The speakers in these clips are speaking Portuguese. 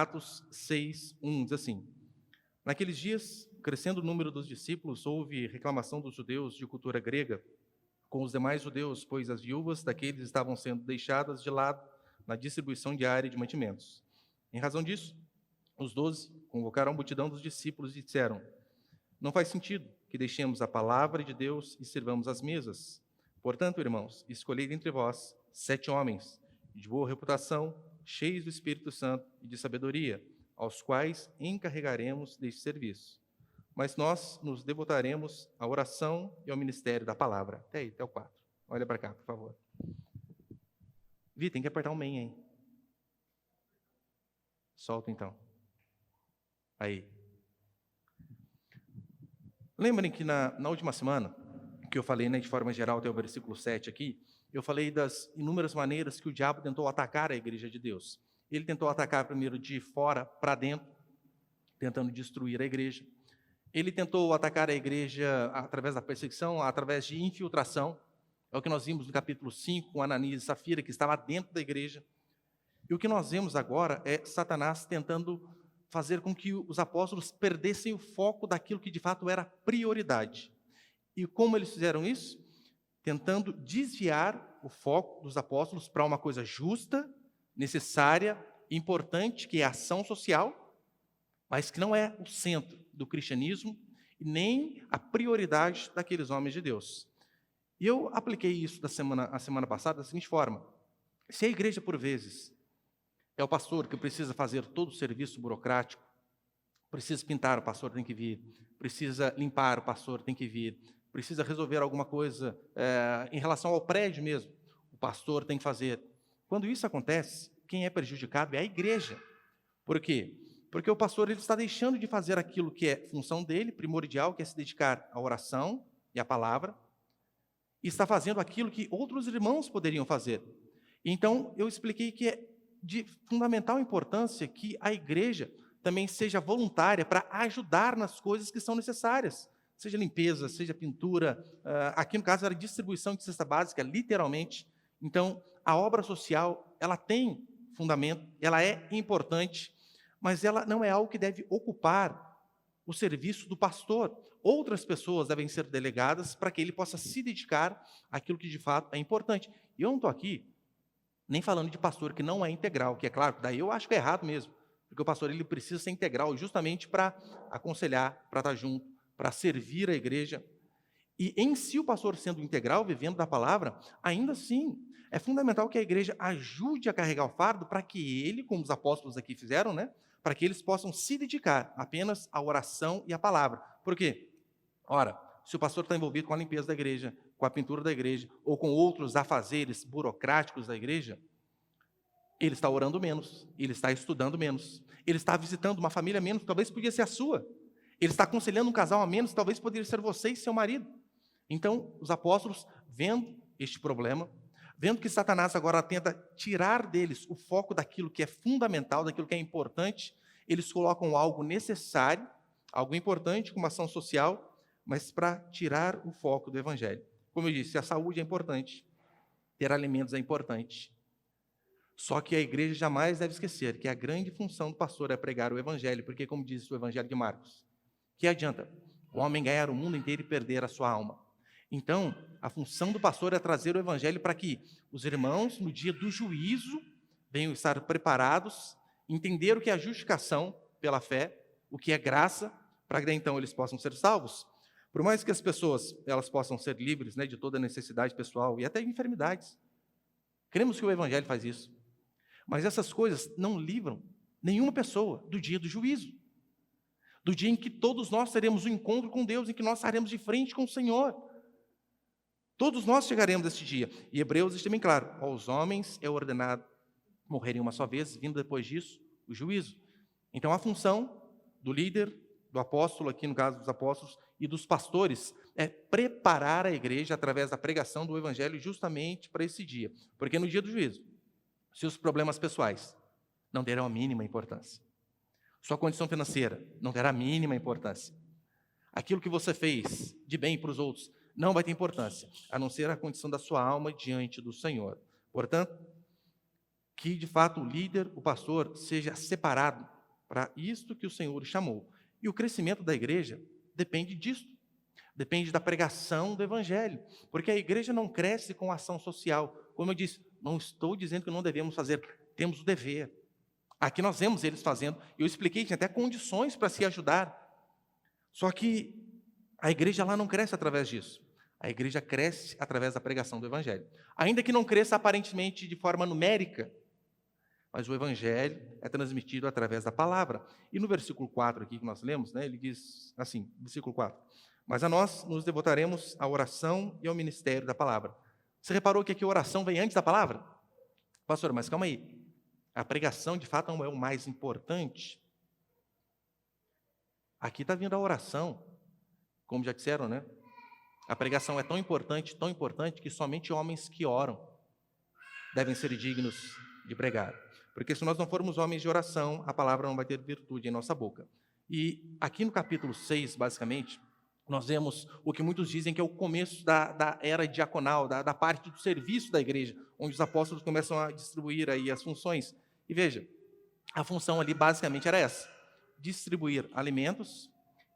Atos 6, 1, diz assim: Naqueles dias, crescendo o número dos discípulos, houve reclamação dos judeus de cultura grega com os demais judeus, pois as viúvas daqueles estavam sendo deixadas de lado na distribuição diária de mantimentos. Em razão disso, os 12 convocaram a multidão dos discípulos e disseram: Não faz sentido que deixemos a palavra de Deus e sirvamos as mesas. Portanto, irmãos, escolhei dentre vós 7 homens de boa reputação, cheios do Espírito Santo e de sabedoria, aos quais encarregaremos deste serviço. Mas nós nos devotaremos à oração e ao ministério da palavra. Até aí, até o 4. Olha para cá, por favor. Vi, tem que apertar um men, hein? Solta então. Aí. Lembrem que na última semana, que eu falei, de forma geral, até o versículo 7 aqui, eu falei das inúmeras maneiras que o diabo tentou atacar a igreja de Deus. Ele tentou atacar primeiro de fora para dentro, tentando destruir a igreja. Ele tentou atacar a igreja através da perseguição, através de infiltração. É o que nós vimos no capítulo 5, com Ananias e Safira, que estava dentro da igreja. E o que nós vemos agora é Satanás tentando fazer com que os apóstolos perdessem o foco daquilo que de fato era prioridade. E como eles fizeram isso? Tentando desviar o foco dos apóstolos para uma coisa justa, necessária, importante, que é a ação social, mas que não é o centro do cristianismo e nem a prioridade daqueles homens de Deus. E eu apliquei isso a semana passada da seguinte forma: se a igreja, por vezes, é o pastor que precisa fazer todo o serviço burocrático, precisa pintar, o pastor tem que vir, precisa limpar, o pastor tem que vir, precisa resolver alguma coisa em relação ao prédio mesmo, o pastor tem que fazer. Quando isso acontece, quem é prejudicado é a igreja. Por quê? Porque o pastor ele está deixando de fazer aquilo que é função dele, primordial, que é se dedicar à oração e à palavra, e está fazendo aquilo que outros irmãos poderiam fazer. Então, eu expliquei que é de fundamental importância que a igreja também seja voluntária para ajudar nas coisas que são necessárias, seja limpeza, seja pintura, aqui no caso era distribuição de cesta básica, literalmente. Então, a obra social, ela tem fundamento, ela é importante, mas ela não é algo que deve ocupar o serviço do pastor. Outras pessoas devem ser delegadas para que ele possa se dedicar àquilo que de fato é importante. E eu não estou aqui nem falando de pastor que não é integral, que é claro, daí eu acho que é errado mesmo, porque o pastor ele precisa ser integral justamente para aconselhar, para estar junto, para servir a igreja. E em si o pastor sendo integral, vivendo da palavra, ainda assim é fundamental que a igreja ajude a carregar o fardo para que ele, como os apóstolos aqui fizeram, para que eles possam se dedicar apenas à oração e à palavra. Por quê? Ora, se o pastor está envolvido com a limpeza da igreja, com a pintura da igreja, ou com outros afazeres burocráticos da igreja, ele está orando menos, ele está estudando menos, ele está visitando uma família menos, talvez podia ser a sua. Ele está aconselhando um casal a menos, talvez poderia ser você e seu marido. Então, os apóstolos, vendo este problema, vendo que Satanás agora tenta tirar deles o foco daquilo que é fundamental, daquilo que é importante, eles colocam algo necessário, algo importante, como ação social, mas para tirar o foco do evangelho. Como eu disse, a saúde é importante, ter alimentos é importante. Só que a igreja jamais deve esquecer que a grande função do pastor é pregar o evangelho, porque, como diz o evangelho de Marcos, que adianta o homem ganhar o mundo inteiro e perder a sua alma? Então, a função do pastor é trazer o evangelho para que os irmãos, no dia do juízo, venham estar preparados, entender o que é a justificação pela fé, o que é graça, para que então eles possam ser salvos. Por mais que as pessoas elas possam ser livres de toda necessidade pessoal e até de enfermidades. Cremos que o evangelho faz isso. Mas essas coisas não livram nenhuma pessoa do dia do juízo. Do dia em que todos nós teremos um encontro com Deus, em que nós estaremos de frente com o Senhor. Todos nós chegaremos a esse dia. E Hebreus deixa bem claro: aos homens é ordenado morrerem uma só vez, vindo depois disso o juízo. Então a função do líder, do apóstolo, aqui no caso dos apóstolos, e dos pastores, é preparar a igreja através da pregação do evangelho justamente para esse dia. Porque no dia do juízo, seus problemas pessoais não terão a mínima importância. Sua condição financeira não terá a mínima importância. Aquilo que você fez de bem para os outros não vai ter importância, a não ser a condição da sua alma diante do Senhor. Portanto, que, de fato, o líder, o pastor, seja separado para isto que o Senhor chamou. E o crescimento da igreja depende disso. Depende da pregação do evangelho. Porque a igreja não cresce com ação social. Como eu disse, não estou dizendo que não devemos fazer, temos o dever. Aqui nós vemos eles fazendo. Eu expliquei que tinha até condições para se ajudar. Só que a igreja lá não cresce através disso. A igreja cresce através da pregação do evangelho. Ainda que não cresça aparentemente de forma numérica, mas o evangelho é transmitido através da palavra. E no versículo 4 aqui que nós lemos, ele diz assim, versículo 4: mas a nós nos devotaremos à oração e ao ministério da palavra. Você reparou que aqui a oração vem antes da palavra? Pastor, mas calma aí. A pregação, de fato, não é o mais importante. Aqui está vindo a oração, como já disseram, né? A pregação é tão importante, que somente homens que oram devem ser dignos de pregar. Porque se nós não formos homens de oração, a palavra não vai ter virtude em nossa boca. E aqui no capítulo 6, basicamente, nós vemos o que muitos dizem que é o começo da era diaconal, da parte do serviço da igreja, onde os apóstolos começam a distribuir aí as funções. E veja, a função ali basicamente era essa: distribuir alimentos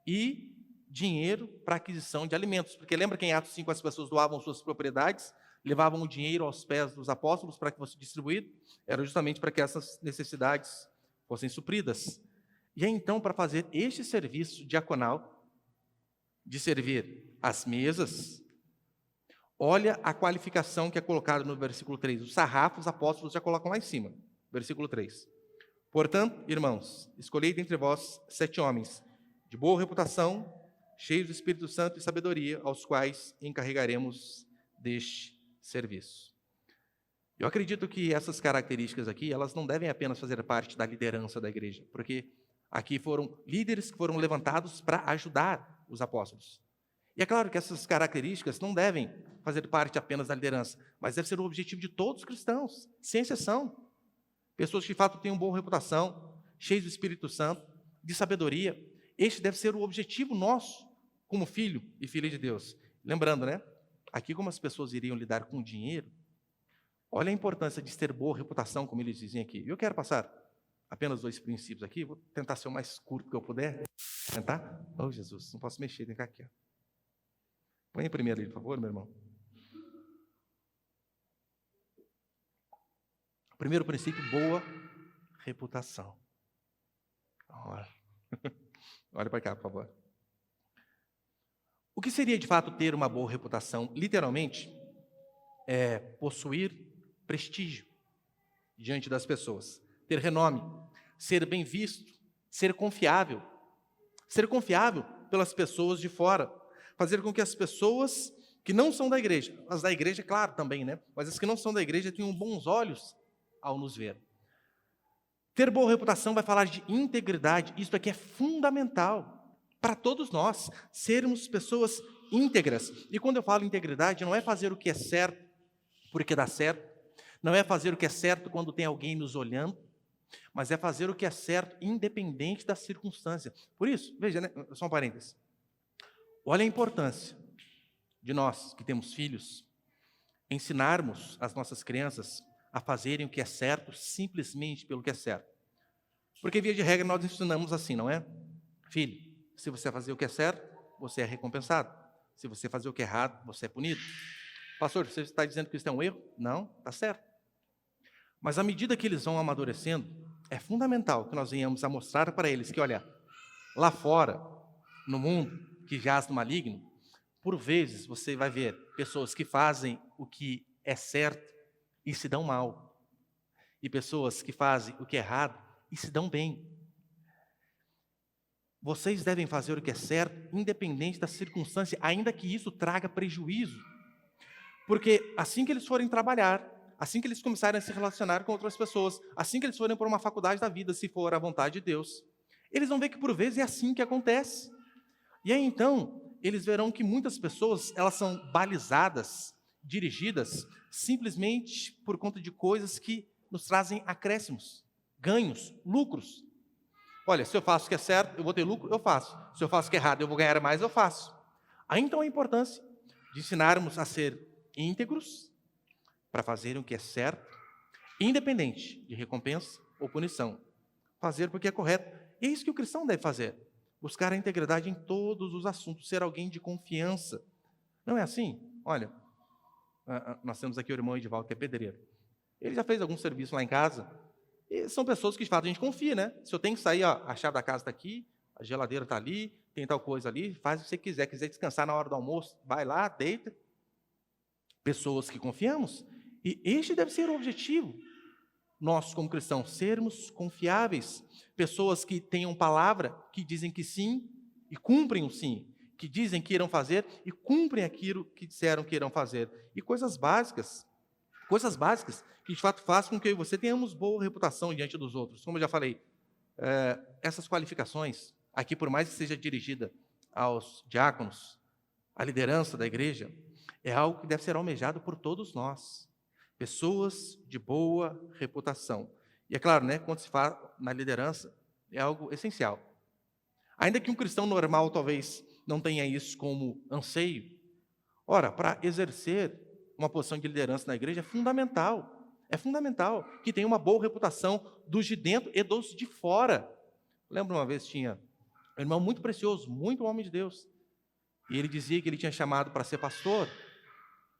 e dinheiro para aquisição de alimentos. Porque lembra que em Atos 5 as pessoas doavam suas propriedades, levavam o dinheiro aos pés dos apóstolos para que fosse distribuído? Era justamente para que essas necessidades fossem supridas. E é então para fazer este serviço diaconal, de servir as mesas, olha a qualificação que é colocada no versículo 3. Os sarrafos, os apóstolos já colocam lá em cima. Versículo 3. Portanto, irmãos, escolhei dentre vós 7 homens, de boa reputação, cheios do Espírito Santo e sabedoria, aos quais encarregaremos deste serviço. Eu acredito que essas características aqui, elas não devem apenas fazer parte da liderança da igreja, porque aqui foram líderes que foram levantados para ajudar os apóstolos. E é claro que essas características não devem fazer parte apenas da liderança, mas deve ser o objetivo de todos os cristãos, sem exceção. Pessoas que de fato têm uma boa reputação, cheios do Espírito Santo, de sabedoria. Este deve ser o objetivo nosso, como filho e filha de Deus. Lembrando, aqui como as pessoas iriam lidar com o dinheiro, olha a importância de ter boa reputação, como eles dizem aqui. Eu quero passar apenas 2 princípios aqui, vou tentar ser o mais curto que eu puder. Tentar? Oh, Jesus, não posso mexer, tem que ficar aqui. Põe primeiro ali, por favor, meu irmão. Primeiro princípio, boa reputação. Olha para cá, por favor. O que seria, de fato, ter uma boa reputação? Literalmente, é possuir prestígio diante das pessoas, ter renome, ser bem visto, ser confiável pelas pessoas de fora, fazer com que as pessoas que não são da igreja, as da igreja, claro, também, mas as que não são da igreja tenham bons olhos ao nos ver. Ter boa reputação vai falar de integridade. Isso aqui é fundamental para todos nós, sermos pessoas íntegras. E quando eu falo integridade, não é fazer o que é certo porque dá certo, não é fazer o que é certo quando tem alguém nos olhando, mas é fazer o que é certo independente da circunstância. Por isso, veja, só um parênteses. Olha a importância de nós que temos filhos ensinarmos as nossas crianças a fazerem o que é certo simplesmente pelo que é certo. Porque, via de regra, nós ensinamos assim, não é? Filho, se você fazer o que é certo, você é recompensado. Se você fazer o que é errado, você é punido. Pastor, você está dizendo que isso é um erro? Não, está certo. Mas à medida que eles vão amadurecendo, é fundamental que nós venhamos a mostrar para eles que, olha, lá fora, no mundo que jaz no maligno, por vezes você vai ver pessoas que fazem o que é certo e se dão mal. E pessoas que fazem o que é errado e se dão bem. Vocês devem fazer o que é certo, independente da circunstância, ainda que isso traga prejuízo. Porque assim que eles forem trabalhar, assim que eles começarem a se relacionar com outras pessoas, assim que eles forem para uma faculdade da vida, se for a vontade de Deus, eles vão ver que por vezes é assim que acontece. E aí então, eles verão que muitas pessoas, elas são balizadas, dirigidas, simplesmente por conta de coisas que nos trazem acréscimos, ganhos, lucros. Olha, se eu faço o que é certo, eu vou ter lucro, eu faço. Se eu faço o que é errado, eu vou ganhar mais, eu faço. Aí então a importância de ensinarmos a ser íntegros, para fazerem o que é certo, independente de recompensa ou punição. Fazer porque é correto. É isso que o cristão deve fazer. Buscar a integridade em todos os assuntos, ser alguém de confiança. Não é assim? Olha, nós temos aqui o irmão Edivaldo, que é pedreiro. Ele já fez algum serviço lá em casa. E são pessoas que, de fato, a gente confia, né? Se eu tenho que sair, ó, a chave da casa está aqui, a geladeira está ali, tem tal coisa ali, faz o que você quiser. Quiser descansar na hora do almoço, vai lá, deita. Pessoas que confiamos. E este deve ser o objetivo. Nós, como cristãos, sermos confiáveis. Pessoas que tenham palavra, que dizem que sim e cumprem o sim. Que dizem que irão fazer e cumprem aquilo que disseram que irão fazer. E coisas básicas que de fato fazem com que eu e você tenhamos boa reputação diante dos outros. Como eu já falei, essas qualificações, aqui por mais que seja dirigida aos diáconos, à liderança da igreja, é algo que deve ser almejado por todos nós. Pessoas de boa reputação. E é claro, né, quando se fala na liderança, é algo essencial. Ainda que um cristão normal talvez não tenha isso como anseio, ora, para exercer uma posição de liderança na igreja é fundamental que tenha uma boa reputação dos de dentro e dos de fora. Lembro uma vez tinha um irmão muito precioso, muito homem de Deus, e ele dizia que ele tinha chamado para ser pastor,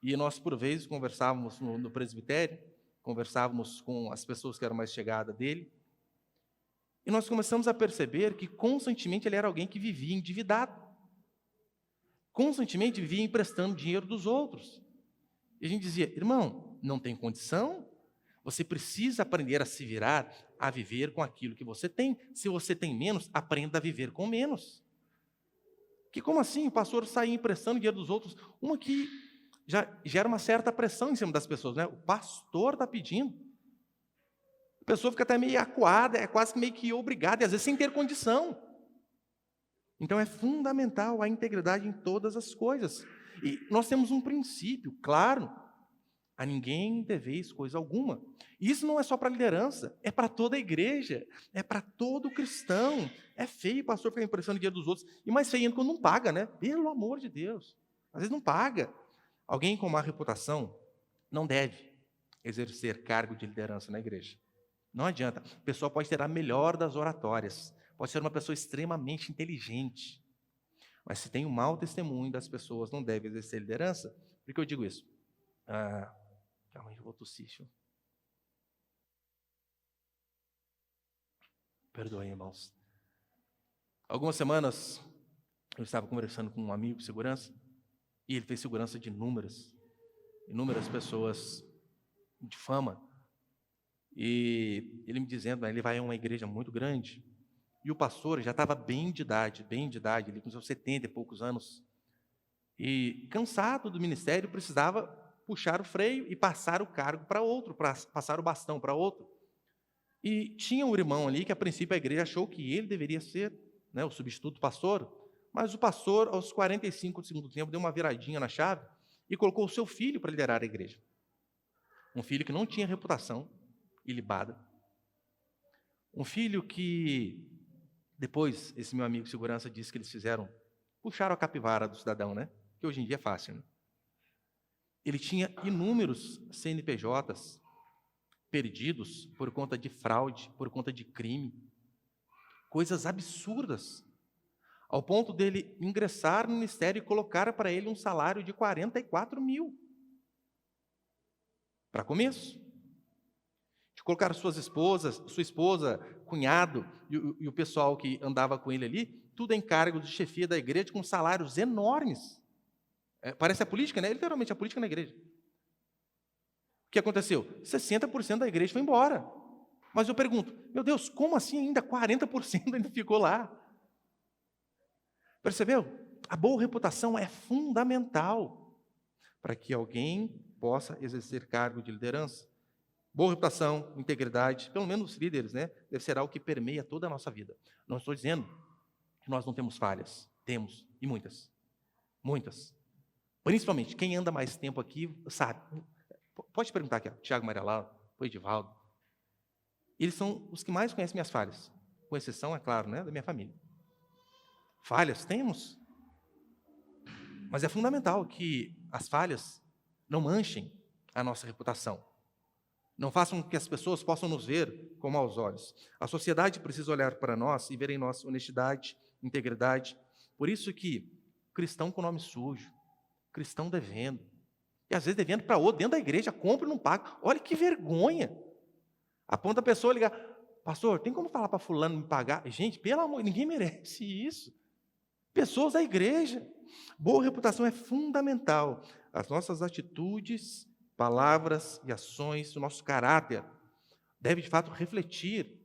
e nós por vezes conversávamos no presbitério, conversávamos com as pessoas que eram mais chegadas dele, e nós começamos a perceber que constantemente ele era alguém que vivia endividado, constantemente vivia emprestando dinheiro dos outros. E a gente dizia, irmão, não tem condição? Você precisa aprender a se virar, a viver com aquilo que você tem. Se você tem menos, aprenda a viver com menos. Que como assim? O pastor sai emprestando dinheiro dos outros? Uma que já gera uma certa pressão em cima das pessoas, né? O pastor está pedindo. A pessoa fica até meio acuada, é quase meio que obrigada, e às vezes sem ter condição. Então é fundamental a integridade em todas as coisas. E nós temos um princípio, claro, a ninguém deveis coisa alguma. E isso não é só para a liderança, é para toda a igreja, é para todo cristão. É feio o pastor ficar emprestando dinheiro dos outros, e mais feio ainda quando não paga, né? Pelo amor de Deus, às vezes não paga. Alguém com má reputação não deve exercer cargo de liderança na igreja. Não adianta. A pessoa pode ter a melhor das oratórias, pode ser uma pessoa extremamente inteligente, mas se tem um mau testemunho das pessoas, não deve exercer liderança. Por que eu digo isso? Calma aí, eu vou tossir. Perdoem, irmãos. Algumas semanas, eu estava conversando com um amigo de segurança, e ele fez segurança de inúmeras pessoas de fama. E ele me dizendo, ele vai a uma igreja muito grande, e o pastor já estava bem de idade, ele com seus 70 e poucos anos, e cansado do ministério, precisava puxar o freio e passar o cargo para outro, passar o bastão para outro. E tinha um irmão ali que, a princípio, a igreja achou que ele deveria ser, né, o substituto pastor, mas o pastor, aos 45 do segundo tempo, deu uma viradinha na chave e colocou o seu filho para liderar a igreja. Um filho que não tinha reputação ilibada. Um filho que, depois, esse meu amigo de segurança disse que eles puxaram a capivara do cidadão, né? Que hoje em dia é fácil, né? Ele tinha inúmeros CNPJs perdidos por conta de fraude, por conta de crime. Coisas absurdas. Ao ponto dele ingressar no ministério e colocar para ele um salário de 44 mil. Para começo. De colocar sua esposa, cunhado e o pessoal que andava com ele ali, tudo em cargo de chefia da igreja, com salários enormes. Parece a política, né? Literalmente a política na igreja. O que aconteceu? 60% da igreja foi embora. Mas eu pergunto, meu Deus, como assim ainda 40% ainda ficou lá? Percebeu? A boa reputação é fundamental para que alguém possa exercer cargo de liderança. Boa reputação, integridade, pelo menos os líderes, né? Deve ser algo que permeia toda a nossa vida. Não estou dizendo que nós não temos falhas. Temos, e muitas. Muitas. Principalmente, quem anda mais tempo aqui sabe. Pode perguntar aqui, ó, Tiago Marialau, o Edivaldo. Eles são os que mais conhecem minhas falhas. Com exceção, é claro, né, da minha família. Falhas temos. Mas é fundamental que as falhas não manchem a nossa reputação. Não façam com que as pessoas possam nos ver com maus olhos. A sociedade precisa olhar para nós e ver em nós honestidade, integridade. Por isso que cristão com nome sujo, cristão devendo, e às vezes devendo para outro, dentro da igreja, compra e não paga. Olha que vergonha. A ponto da pessoa ligar, pastor, tem como falar para fulano me pagar? Gente, pelo amor, ninguém merece isso. Pessoas da igreja. Boa reputação é fundamental. As nossas atitudes, palavras e ações, o nosso caráter deve de fato refletir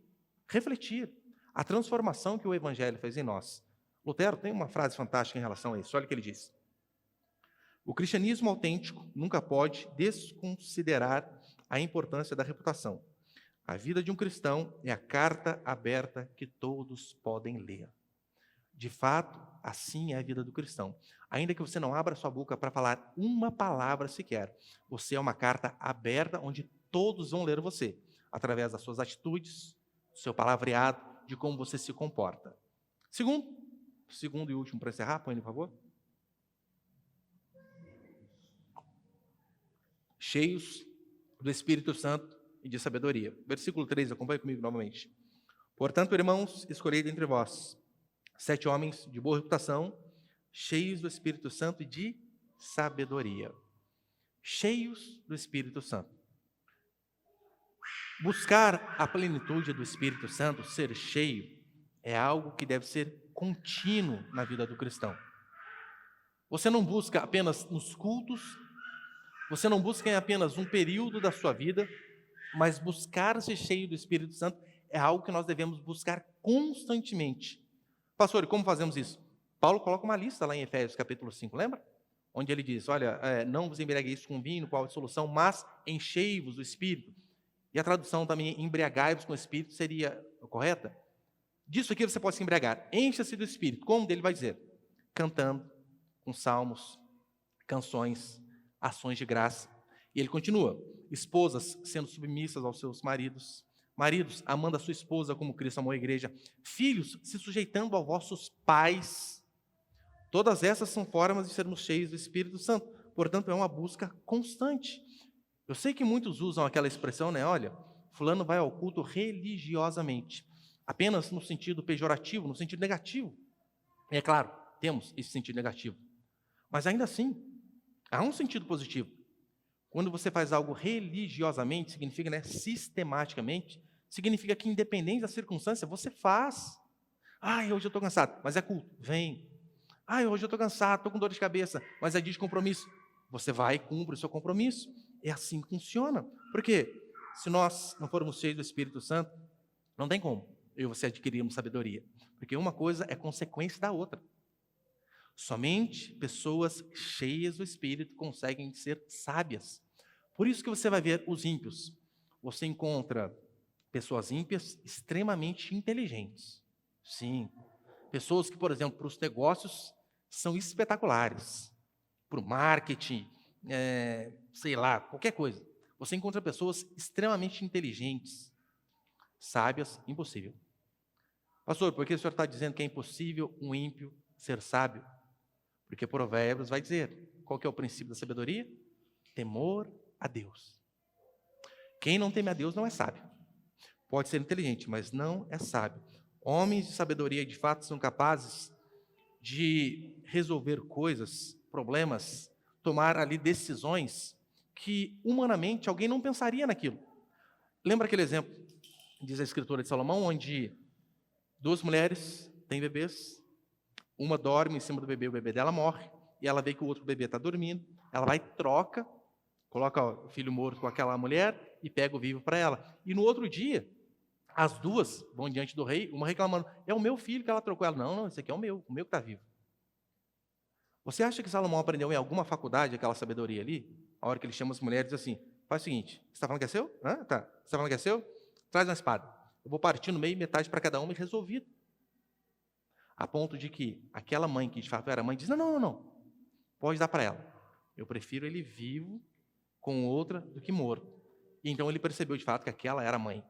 a transformação que o evangelho fez em nós. Lutero tem uma frase fantástica em relação a isso. Olha o que ele diz. O cristianismo autêntico nunca pode desconsiderar a importância da reputação. A vida de um cristão é a carta aberta que todos podem ler. De fato, assim é a vida do cristão. Ainda que você não abra sua boca para falar uma palavra sequer, você é uma carta aberta onde todos vão ler você, através das suas atitudes, do seu palavreado, de como você se comporta. Segundo e último para encerrar, põe por favor. Cheios do Espírito Santo e de sabedoria. Versículo 3, acompanhe comigo novamente. Portanto, irmãos, escolhei dentre vós 7 homens de boa reputação, cheios do Espírito Santo e de sabedoria. Cheios do Espírito Santo. Buscar a plenitude do Espírito Santo, ser cheio, é algo que deve ser contínuo na vida do cristão. Você não busca apenas nos cultos, você não busca em apenas um período da sua vida, mas buscar ser cheio do Espírito Santo é algo que nós devemos buscar constantemente. Pastor, e como fazemos isso? Paulo coloca uma lista lá em Efésios capítulo 5, lembra? Onde ele diz, olha, não vos embriagueis com vinho, qual é a solução, mas enchei-vos do Espírito. E a tradução também, embriagai-vos com o Espírito, seria correta? Disso aqui você pode se embriagar. Encha-se do Espírito. Como dele vai dizer? Cantando, com salmos, canções, ações de graça. E ele continua, esposas sendo submissas aos seus maridos, maridos amando a sua esposa como Cristo amou a igreja, filhos se sujeitando aos vossos pais. Todas essas são formas de sermos cheios do Espírito Santo. Portanto, é uma busca constante. Eu sei que muitos usam aquela expressão, né? Olha, fulano vai ao culto religiosamente, apenas no sentido pejorativo, no sentido negativo. E é claro, temos esse sentido negativo. Mas ainda assim, há um sentido positivo. Quando você faz algo religiosamente, significa, né, sistematicamente, significa que independente da circunstância, você faz. Hoje eu estou cansado, mas é culto, vem. Hoje eu estou cansado, estou com dor de cabeça, mas é dia de compromisso. Você vai e cumpre o seu compromisso. É assim que funciona. Por quê? Se nós não formos cheios do Espírito Santo, não tem como eu e você adquirirmos sabedoria. Porque uma coisa é consequência da outra. Somente pessoas cheias do Espírito conseguem ser sábias. Por isso que você vai ver os ímpios. Você encontra pessoas ímpias extremamente inteligentes. Sim. Pessoas que, por exemplo, para os negócios são espetaculares. Para o marketing, sei lá, qualquer coisa. Você encontra pessoas extremamente inteligentes, sábias, impossível. Pastor, por que o senhor está dizendo que é impossível um ímpio ser sábio? Porque Provérbios vai dizer, qual que é o princípio da sabedoria? Temor a Deus. Quem não teme a Deus não é sábio. Pode ser inteligente, mas não é sábio. Homens de sabedoria, de fato, são capazes de resolver coisas, problemas, tomar ali decisões que, humanamente, alguém não pensaria naquilo. Lembra aquele exemplo, diz a Escritura de Salomão, onde 2 mulheres têm bebês, uma dorme em cima do bebê, o bebê dela morre, e ela vê que o outro bebê está dormindo, ela vai, troca, coloca o filho morto com aquela mulher e pega o vivo para ela. E no outro dia, as duas vão diante do rei, uma reclamando, é o meu filho que ela trocou. Ela, não, esse aqui é o meu que está vivo. Você acha que Salomão aprendeu em alguma faculdade aquela sabedoria ali? A hora que ele chama as mulheres, diz assim, faz o seguinte, você está falando que é seu? Tá. Você está falando que é seu? Traz uma espada. Eu vou partir no meio, metade para cada uma e resolvido. A ponto de que aquela mãe, que de fato era mãe, diz, não, pode dar para ela. Eu prefiro ele vivo com outra do que morto. E então ele percebeu de fato que aquela era a mãe.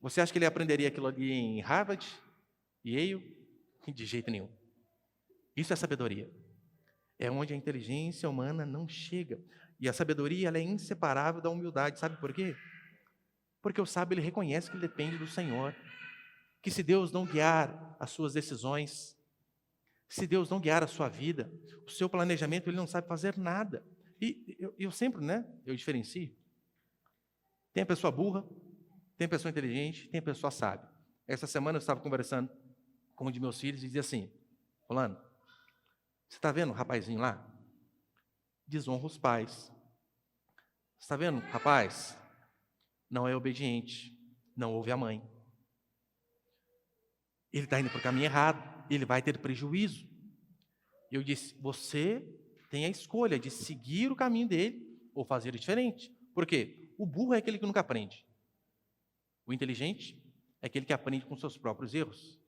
Você acha que ele aprenderia aquilo ali em Harvard, Yale? De jeito nenhum. Isso é sabedoria. É onde a inteligência humana não chega. E a sabedoria, ela é inseparável da humildade. Sabe por quê? Porque o sábio, ele reconhece que ele depende do Senhor. Que se Deus não guiar as suas decisões, se Deus não guiar a sua vida, o seu planejamento, ele não sabe fazer nada. E eu sempre, eu diferencio. Tem a pessoa burra, tem a pessoa inteligente, tem a pessoa sábia. Essa semana eu estava conversando com um de meus filhos e dizia assim: fulano, você está vendo o rapazinho lá? Desonra os pais. Você está vendo, rapaz? Não é obediente, não ouve a mãe. Ele está indo para o caminho errado, ele vai ter prejuízo. Eu disse: você tem a escolha de seguir o caminho dele ou fazer diferente. Por quê? O burro é aquele que nunca aprende. O inteligente é aquele que aprende com seus próprios erros.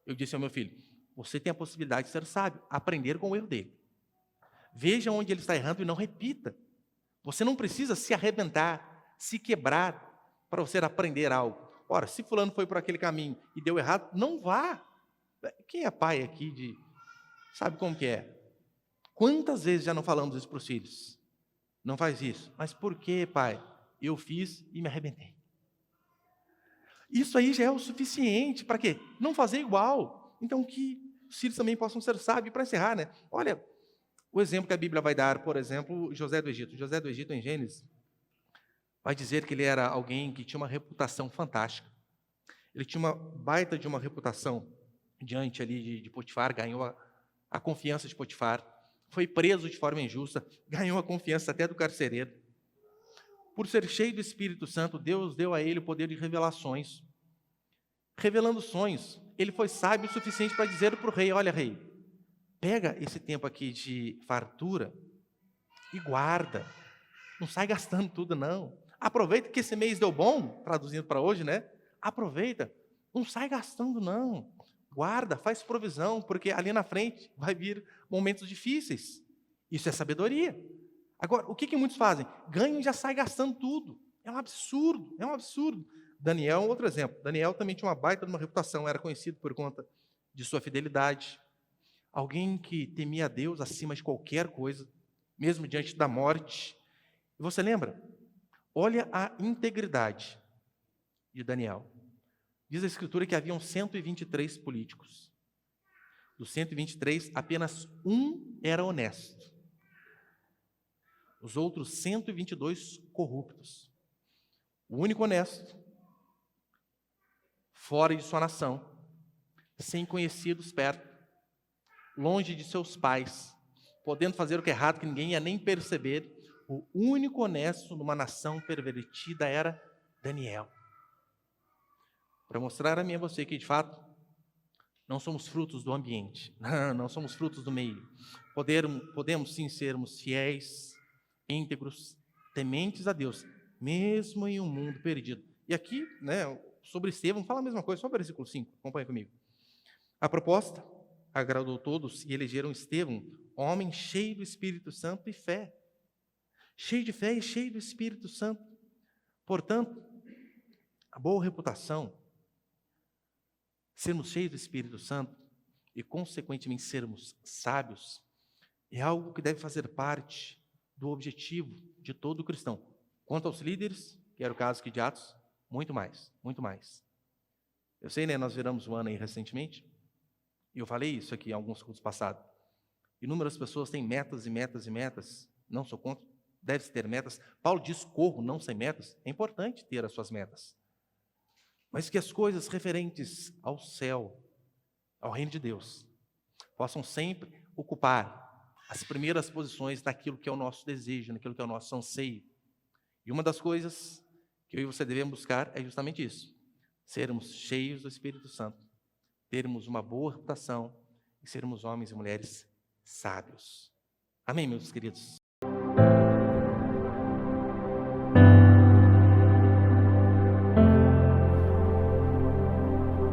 Eu disse ao meu filho: você tem a possibilidade de ser sábio, aprender com o erro dele. Veja onde ele está errando e não repita. Você não precisa se arrebentar, se quebrar, para você aprender algo. Ora, se fulano foi por aquele caminho e deu errado, não vá. Quem é pai aqui sabe como que é? Quantas vezes já não falamos isso para os filhos? Não faz isso. Mas por que, pai? Eu fiz e me arrebentei. Isso aí já é o suficiente. Para quê? Não fazer igual. Então que os filhos também possam ser sábios. Para encerrar, olha, o exemplo que a Bíblia vai dar, por exemplo, José do Egito. José do Egito, em Gênesis, vai dizer que ele era alguém que tinha uma reputação fantástica. Ele tinha uma baita de uma reputação diante ali de Potifar, ganhou a confiança de Potifar, foi preso de forma injusta, ganhou a confiança até do carcereiro. Por ser cheio do Espírito Santo, Deus deu a ele o poder de revelações. Revelando sonhos, ele foi sábio o suficiente para dizer para o rei: olha, rei, pega esse tempo aqui de fartura e guarda. Não sai gastando tudo, não. Aproveita que esse mês deu bom, traduzindo para hoje, Aproveita. Não sai gastando, não. Guarda, faz provisão, porque ali na frente vai vir momentos difíceis. Isso é sabedoria. Agora, o que muitos fazem? Ganham e já sai gastando tudo. É um absurdo, é um absurdo. Daniel é um outro exemplo. Daniel também tinha uma baita de uma reputação, era conhecido por conta de sua fidelidade. Alguém que temia a Deus acima de qualquer coisa, mesmo diante da morte. E você lembra? Olha a integridade de Daniel. Diz a Escritura que haviam 123 políticos. Dos 123, apenas um era honesto. Os outros 122 corruptos. O único honesto, fora de sua nação, sem conhecidos perto, longe de seus pais, podendo fazer o que é errado, que ninguém ia nem perceber. O único honesto numa nação pervertida era Daniel. Para mostrar a mim e a você que, de fato, não somos frutos do ambiente, não somos frutos do meio. Podemos sim sermos fiéis, íntegros, tementes a Deus, mesmo em um mundo perdido. E aqui, sobre Estevão, fala a mesma coisa, só o versículo 5, acompanha comigo. A proposta agradou todos e elegeram Estevão, homem cheio do Espírito Santo e fé. Cheio de fé e cheio do Espírito Santo. Portanto, a boa reputação, sermos cheios do Espírito Santo e, consequentemente, sermos sábios, é algo que deve fazer parte do objetivo de todo cristão. Quanto aos líderes, que era o caso aqui de Atos, muito mais, muito mais. Eu sei, nós viramos um ano aí recentemente, e eu falei isso aqui em alguns cultos passados. Inúmeras pessoas têm metas e metas e metas, não sou contra, deve-se ter metas. Paulo diz: corro, não sem metas. É importante ter as suas metas. Mas que as coisas referentes ao céu, ao reino de Deus, possam sempre ocupar as primeiras posições naquilo que é o nosso desejo, naquilo que é o nosso anseio. E uma das coisas que eu e você devemos buscar é justamente isso: sermos cheios do Espírito Santo, termos uma boa reputação e sermos homens e mulheres sábios. Amém, meus queridos?